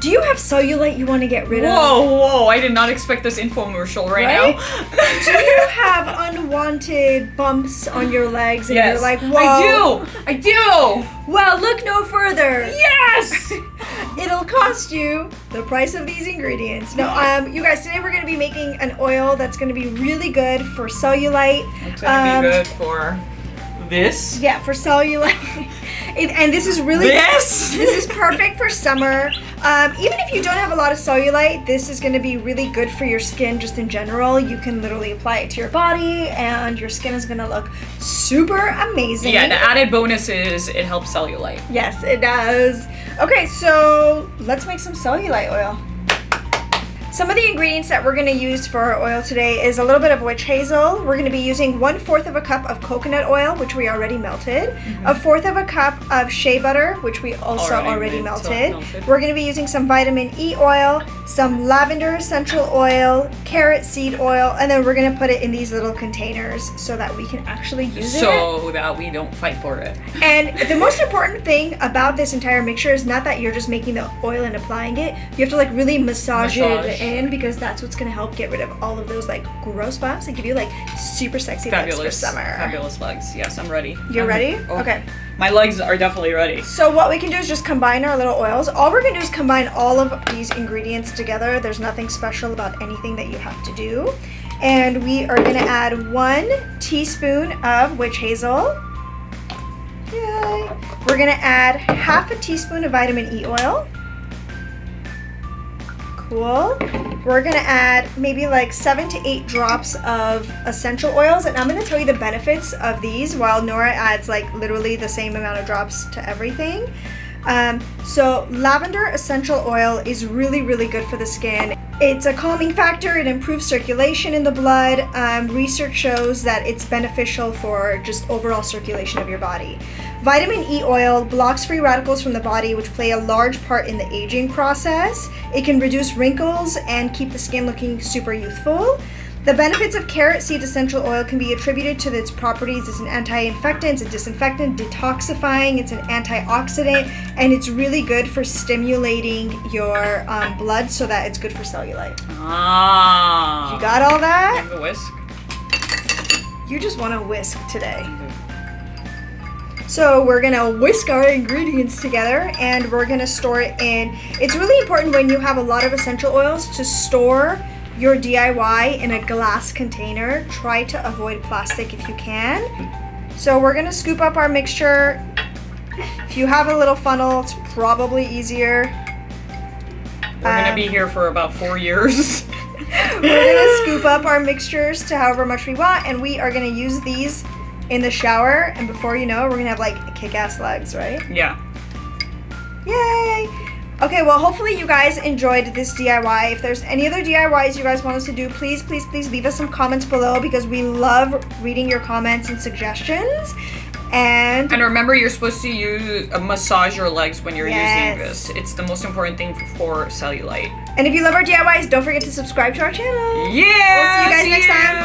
Do you have cellulite you want to get rid of? Whoa, I did not expect this infomercial right now. Do you have unwanted bumps on your legs and you're like, whoa? I do! Well, look no further. Yes! It'll cost you the price of these ingredients. No, you guys, today we're going to be making an oil that's going to be really good for cellulite. It's going to be good for this. Yeah, for cellulite. And this is really... This is perfect for summer. Even if you don't have a lot of cellulite, this is going to be really good for your skin just in general. You can literally apply it to your body and your skin is going to look super amazing. Yeah, the added bonus is it helps cellulite. Yes, it does. Okay, so let's make some cellulite oil. Some of the ingredients that we're going to use for our oil today is a little bit of witch hazel. We're going to be using 1/4 of a cup of coconut oil, which we already melted. 1/4 of a cup of shea butter, which we also already melted. We're going to be using some vitamin E oil, some lavender essential oil, carrot seed oil, and then we're going to put it in these little containers so that we can actually use it. So that we don't fight for it. And the most important thing about this entire mixture is not that you're just making the oil and applying it. You have to like really massage it in, because that's what's going to help get rid of all of those like gross bumps and give you like super sexy legs for summer. Fabulous legs. Yes, I'm ready. You're ready? Okay. My legs are definitely ready. So what we can do is just combine our little oils. All we're going to do is combine all of these ingredients together. There's nothing special about anything that you have to do. And we are going to add 1 teaspoon of witch hazel. Yay. We're going to add 1/2 teaspoon of vitamin E oil. Cool. We're gonna add maybe like 7 to 8 drops of essential oils, and I'm gonna tell you the benefits of these while Nora adds like literally the same amount of drops to everything. So lavender essential oil is really, really good for the skin. It's a calming factor. It improves circulation in the blood. Research shows that it's beneficial for just overall circulation of your body. Vitamin E oil blocks free radicals from the body, which play a large part in the aging process. It can reduce wrinkles and keep the skin looking super youthful. The benefits of carrot seed essential oil can be attributed to its properties as an anti-infectant, it's a disinfectant, detoxifying, it's an antioxidant, and it's really good for stimulating your blood so that it's good for cellulite. Ah. You got all that? Give it a whisk. You just want to whisk today. So we're gonna whisk our ingredients together and we're gonna store it in. It's really important when you have a lot of essential oils to store your DIY in a glass container. Try to avoid plastic if you can. So we're gonna scoop up our mixture. If you have a little funnel, it's probably easier. We're gonna be here for about 4 years. We're gonna scoop up our mixtures to however much we want, and we are gonna use these in the shower, and before you know it, we're gonna have like kick-ass legs, right? Yeah. Yay! Okay, well, hopefully you guys enjoyed this DIY. If there's any other DIYs you guys want us to do, please, please, please leave us some comments below, because we love reading your comments and suggestions. And remember, you're supposed to massage your legs when you're using this. It's the most important thing for cellulite. And if you love our DIYs, don't forget to subscribe to our channel. Yeah! We'll see you guys next time.